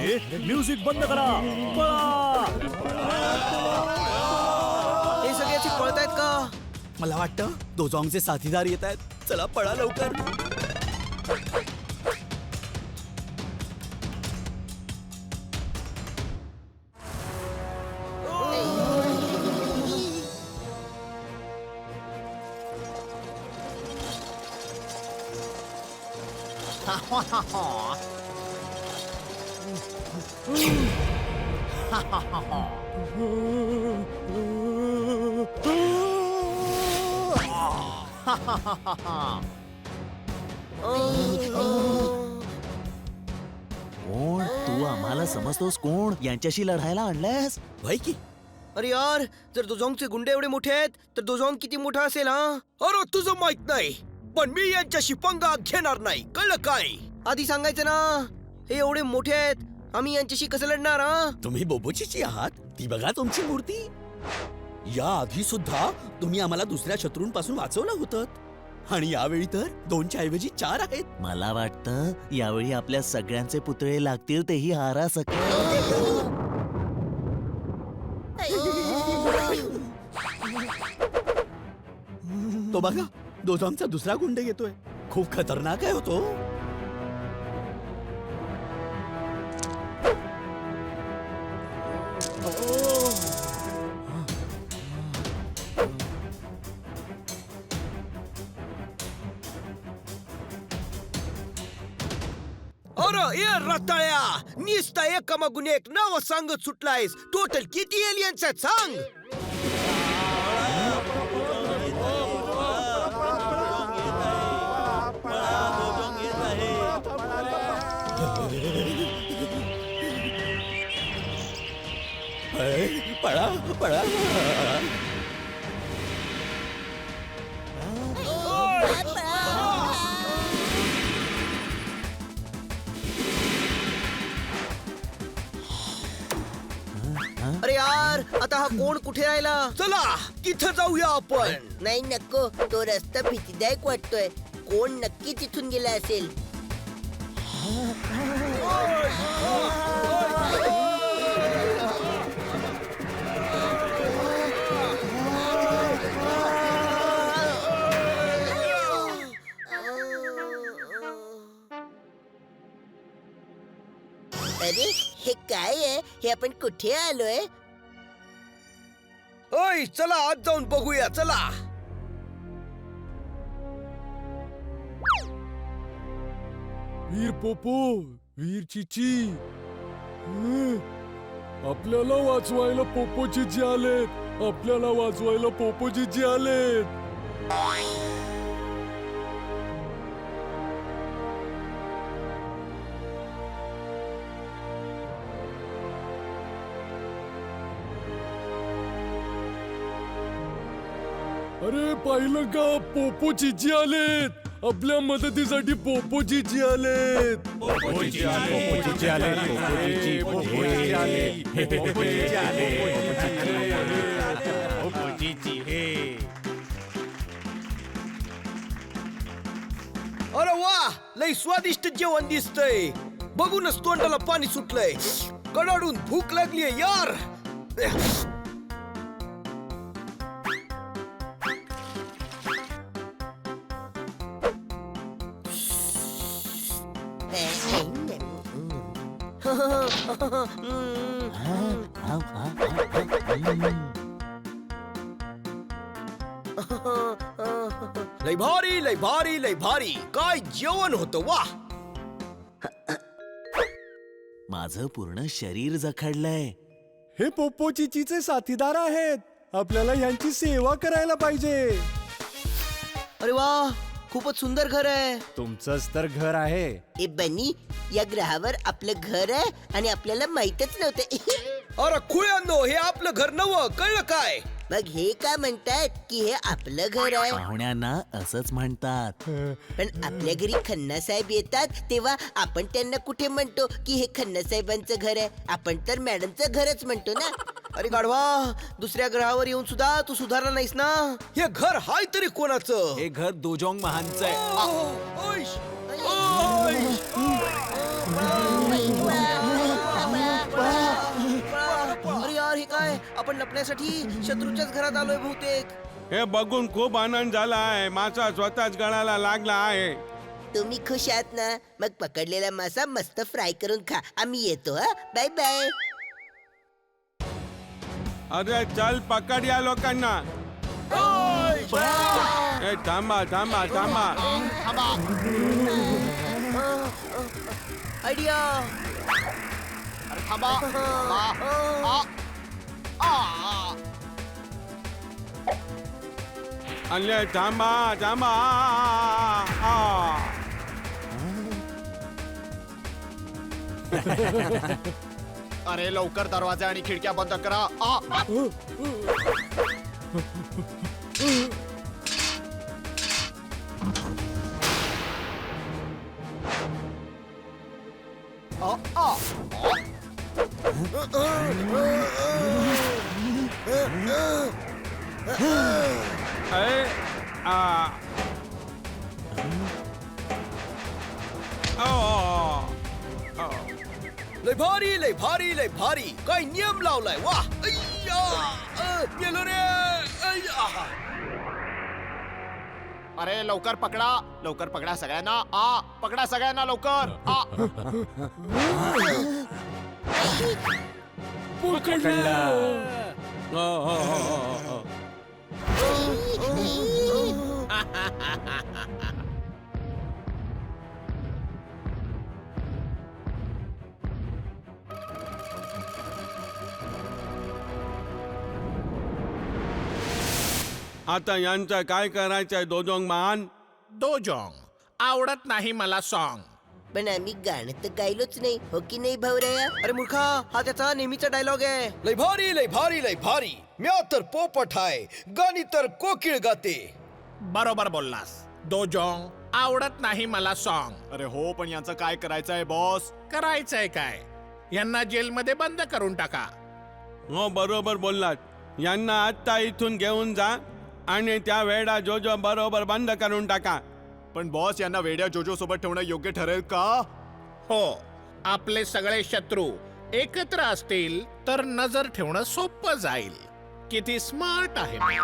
Music बंद करा, पळा. हे सगळे असे पळतायत का? मला वाटतं दोजॉंगचे साथीदार येत आहेत. चला पळा लवकर. कोण तू? आम्हाला समजतोस कोण? यांच्याशी लढायला आणलंयस? वय की अरे यार, जर दोजॉंगचे गुंडे एवढे मोठे आहेत तर दोजॉंग किती मोठा असेल हा? अरे तुझं माहित नाही, पण मी यांच्याशी पंगा घेणार नाही, कळलं काय? आधी सांगायचं ना. हे एवढे मोठे आहेत, आम्ही यांच्याशी कसं लढणार हा? तुम्ही बोबोचीची आहात. ती बघा तुमची मूर्ती. या आधी सुद्धा तुम्ही आम्हाला दुसऱ्या शत्रूंपासून वाचवलं होतं आणि यावेळी तर 2च्या ऐवजी 4 आहेत. मला वाटतं यावेळी आपल्या सगळ्यांचे पुतळे लागतील, तेही हारा सकट. तो बघा, दोजॉंगचा दुसरा गुंड येतोय. खूप खतरनाक आहे होतो. अरे ए रताळ्या, निस्ता एकामागून एक नाव सांगत सुटलायस. टोटल किती एलियन्स आहेत सांग? पळा पळा. अरे यार, आता हा कोण कुठे राहिला? चला तिथं जाऊया आपण. नाही नको, तो रस्ता भीतीदायक वाटतोय. कोण नक्की तिथून गेला असेल. अरे हे काय आहे? हे आपण कुठे आलोय? ओय चला आज जाऊन बघूया, चला. वीर पोपो, वीर चिची, आपल्याला वाचवायला पोपोचिची आलेत. आपल्याला वाचवायला पोपोचिची आलेत. अरे पाहिलं का, पोपो चिची आलेत. आपल्या मदतीसाठी पोपो चिची आलेत. अरे वा, लई स्वादिष्ट जेवण दिसतंय. बघूनच तोंडाला पाणी सुटलंय. कडाडून भूक लागलीये यार. लई भारी, लई भारी, लई भारी. काय जेवण होतं, वा. माझं पूर्ण शरीर जखडलंय. हे पोपो चिचीचे साथीदार आहेत. आपल्याला यांची सेवा करायला पाहिजे. अरे वा, खूपच सुंदर घर आहे. तुमचंच तर घर आहे. ए बनी, या ग्रहावर आपलं घर आहे आणि आपल्याला माहितच नव्हतं. अरे खुळ्यांनो, हे आपलं घर नवं, कळलं काय? मग हे का म्हणतात की हे आपलं घर आहे? पाहुण्यांना असंच म्हणतात. पण आपल्या घरी खन्ना साहेब येतात तेव्हा आपण त्यांना कुठे म्हणतो की हे खन्ना साहेबांचं घर आहे? आपण तर मॅडमचं घरच म्हणतो ना. अरे गाढवा, दुसऱ्या ग्रहावर येऊन सुद्धा तू सुधारला नाहीस ना. हे घर हाय तरी कोणाचं? हे घर दोजॉंग महानचं आहे. ओय, ओय. आपण लपण्यासाठी शत्रूच्याच घरात आलोय बहुतेक. हे बघून खूप आनंद झाला आहे. मासा स्वतःच गळाला लागला आहे. तुम्ही खुश आहात ना? मग पकडलेला मासा मस्त फ्राय करून खा. आम्ही येतो हा. Bye bye. अरे चल पकड या लोकांना. ए थांबा थांबा थांबा. आयडिया. अरे थांबा थांबा. अरे लवकर दरवाजे आणि खिडक्या बंद करा. ए आ लय भारी लय भारी लय भारी. काय नियम लावलाय. वा अय्या. गेलो रे. अय्या. अरे लवकर पकडा सगळ्यांना. पकडा सगळ्यांना लवकर. आता यांचं काय करायचंय दोजोंग मान? दोजोंग आवडत नाही मला सॉन्ग. पण आम्ही गाणं तर गायलोच नाही, हो की नाही भाऊराया? अरे मूर्खा, हा त्याचा नेहमीचा डायलॉग आहे. लय भारी लय भारी लय भारी. म्या तर पोपट आहे, गाणी तर कोकिळ गाते. बरोबर बोललास. दोजोंग आवडत नाही मला सॉन्ग. अरे हो, पण यांचं काय करायचंय बॉस? करायचंय काय? यांना जेलमध्ये बंद करून टाका. हो बरोबर बोललात. यांना आत्ता इथून घेऊन जा आणि त्या वेडा जोजो बरोबर बंद करून टाका. पण बॉस, यांना वेड्या जोजो सोबत ठेवणं योग्य ठरेल का? हो, आपले सगळे शत्रू एकत्र असतील तर नजर ठेवणं सोपं जाईल. किती स्मार्ट आहे मी.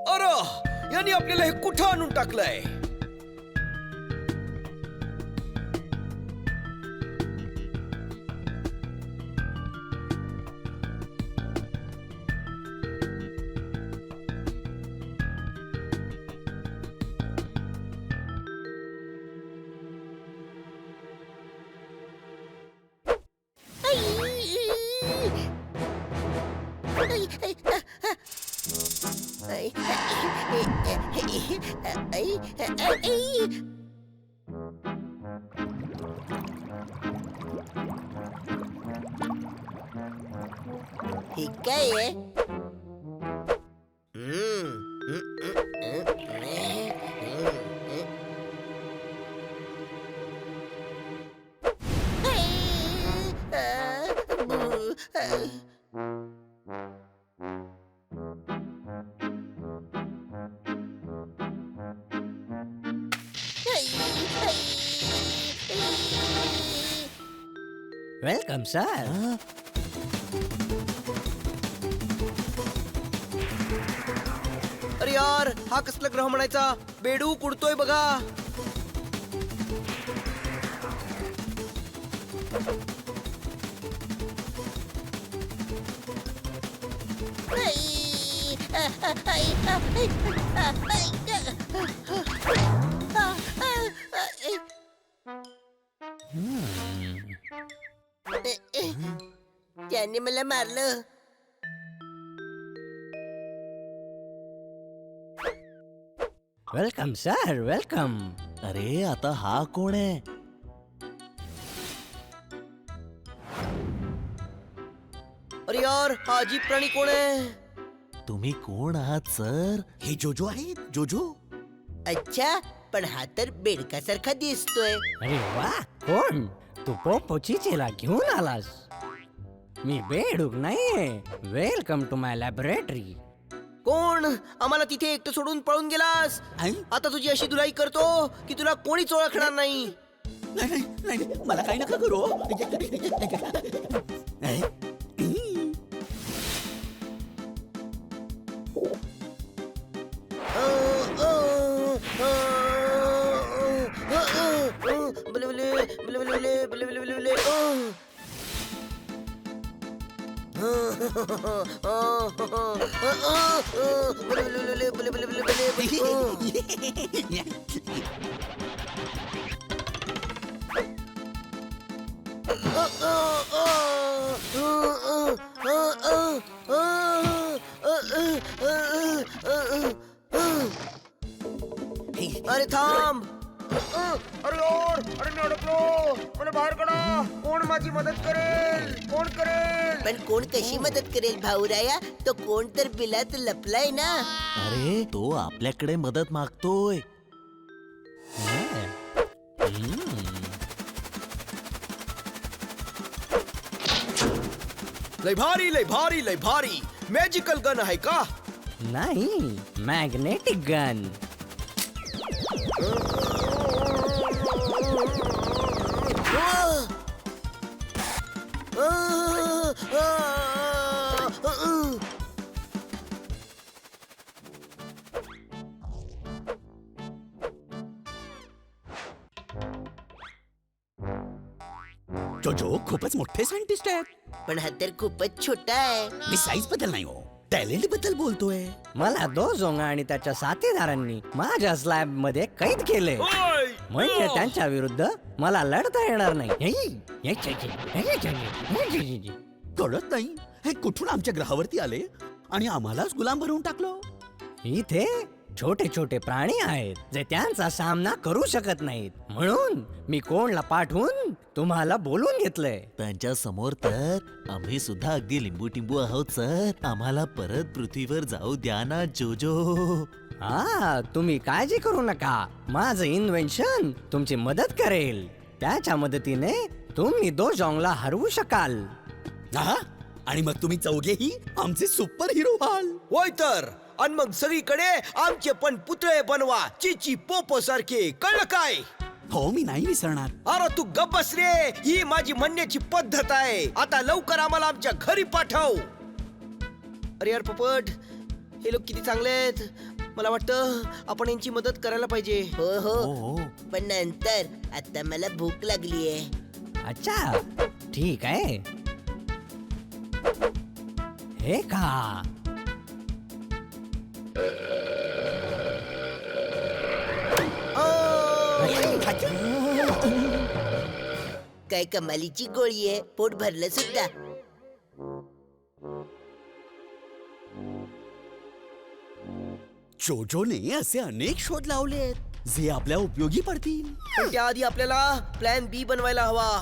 अरे यांनी आपल्याला हे कुठं आणून टाकलंय. हे काय आहे? Welcome sir. अरे यार, हा कसला ग्रह म्हणायचा. बेडूक उडतोय बघा. त्याने मला मारलं. Welcome sir welcome. अरे आता हा कोण आहे? अरे यार हा अजीब प्राणी कोण आहे? तुम्ही कोण आहात सर? हे जोजो आहेत जोजो. अच्छा, पण हा तर बेडकासारखा दिसतोय. अरे वा, कोण तू? पोपोची चेला घेऊन आलास? मी बेडूक नाहीये. Welcome to my laboratory. कोण? आम्हाला तिथे एकटं सोडून पळून गेलास. आणि? आता तुझी अशी धुलाई करतो की तुला कोणीच ओळखणार नाही. नाही नाही नाही नाही, मला काही नका करू. बले बले बले बले बले बले बले बले बले. बले बले बले बले बले बले. अरे थांब. अरे यार, अरे मी अडकलो. मला बाहेर काढा. कोण माझी मदत करेल? कोण करेल? पण कोण कशी मदत करेल भाऊराया? तो कोण तर बिलात लपलाय ना. अरे तो आपल्याकडे मदत मागतोय. लय भारी लय भारी लय भारी. मॅजिकल गन आहे का? नाही, मॅग्नेटिक गन. जोजो खूपच मोठे सायंटिस्ट आहेत. पण हा तर खूपच छोटा आहे. मी साईज बद्दल नाही हो, टॅलेंट बद्दल बोलतोय. मला दोजोंगा आणि त्याच्या साथीदारांनी माझ्या स्लॅब मध्ये कैद केले. म्हणजे त्यांच्या विरुद्ध मला लढता येणार नाही. कळत नाही हे कुठून आमच्या ग्रहावरती आले आणि आम्हालाच गुलाम बनवून टाकलो. इथे छोटे छोटे प्राणी आहेत जे त्यांचा सामना करू शकत नाहीत. म्हणून मी कोणला पाठवून तुम्हाला बोलून घेतलंय. त्यांच्या समोर तर आम्ही सुद्धा अगदी लिंबू टिंबू आहोत सर. आम्हाला परत पृथ्वीवर जाऊ द्या ना जोजो. हा, तुम्ही काळजी करू नका. माझं इन्व्हेन्शन तुमची मदत करेल. त्याच्या मदतीने तुम्ही दोजोंगला हरवू शकाल. हा, आणि मग तुम्ही चौघेही आमचे सुपर हिरो व्हाल. होय तर. आणि मग सगळीकडे आमचे पण पुतळे बनवा, चिची पोपो सारखे. कळलं काय? हो, मी नाही विसरणार. अरे तू गप्प बस रे. ही माझी म्हणण्याची पद्धत आहे. आता लवकर आम्हाला आमच्या घरी पाठव. अरे यार पोपट, हे लोक किती चांगले आहेत. मला वाटतं आपण यांची मदत करायला पाहिजे. हो हो, हो पण नंतर. आता मला भूक लागलीये. अच्छा, ठीक आहे. हे का? काय कमालीची गोळी आहे. पोट भरलं सुद्धा. जोजोने असे अनेक शोध लावलेत जे आपल्या उपयोगी पडतील. पण त्याआधी आपल्याला प्लॅन बी बनवायला हवा.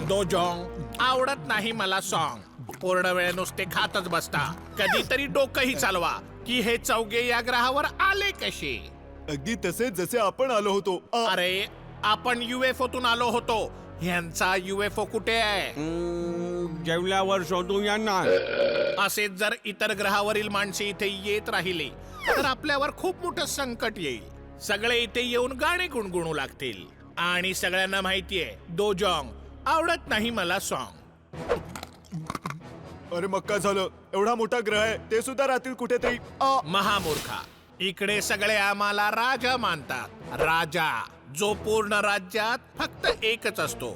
दोजोंग आवडत नाही मला सॉन्ग. पूर्ण वेळ नुसते खातच बसता. कधीतरी डोकंही चालवा की हे चौघे या ग्रहावर आले कसे. अगदी तसेच जसे आपण आलो होतो. अरे आपण UFO-तून आलो होतो. ह्यांचा UFO कुठे आहे? जेवल्यावर शोधून यांना. असेच जर इतर ग्रहावरील माणसे इथे येत राहिले तर आपल्यावर खूप मोठं संकट येईल. सगळे इथे येऊन गाणे गुणगुणू लागतील. आणि सगळ्यांना माहितीये दोजोंग आवडत नाही मला सॉन्ग. अरे मग काय झालं? एवढा मोठा ग्रह आहे, ते सुद्धा राहतील कुठेतरी. महामूर्खा, इकडे सगळे आम्हाला राजा मानतात. राजा जो पूर्ण राज्यात फक्त एकच असतो.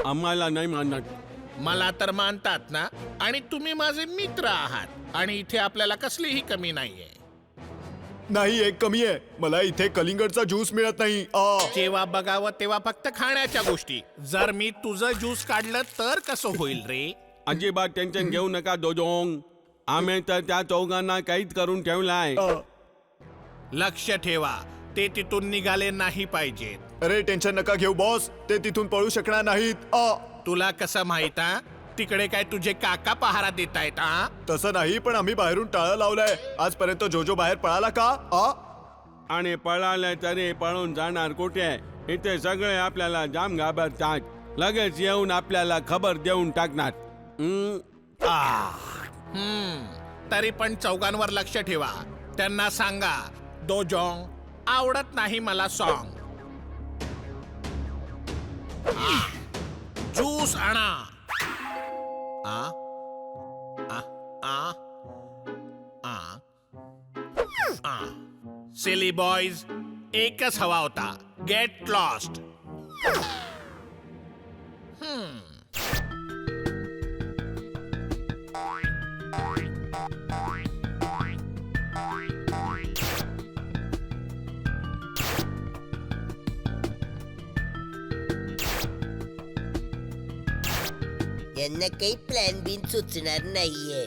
आम्हाला नाही मानत. मला तर मानतात ना. आणि तुम्ही माझे मित्र आहात. आणि इथे आपल्याला कसलीही कमी नाहीये. नाही एक कमी आहे मला इथे कलिंगडचा ज्यूस मिळत नाही जेव्हा बघावं तेव्हा फक्त खाण्याच्या गोष्टी. जर मी तुझं ज्यूस काढलं तर कसं होईल रे? अजिबात टेन्शन घेऊ नका दोजोंग. आम्ही तर त्या चौघांना कैद करून ठेवलाय. लक्ष ठेवा, ते तिथून निघाले नाही पाहिजेत. अरे टेन्शन नका घेऊ बॉस ते तिथून पळू शकणार नाहीत तुला कसं माहित हा? तिकडे काय तुझे काका पहारा देत आहेत हा? तसं नाही पण आम्ही बाहेरून टाळं लावलंय. आजपर्यंत जोजो बाहेर पळाला का आणि पळाले तरी पळून जाणार कुठे? इथे सगळे आपल्याला जाम घाबरतात. लगेच येऊन आपल्याला खबर देऊन टाकणार. तरी पण चौघांवर लक्ष ठेवा. त्यांना सांगा दोजोंग आवडत नाही मला सॉन्ग. ज्यूस आणा. सिली बॉयज, एकच हवा होता. Get lost. यांना काही प्लॅन बिन सुचणार नाहीये.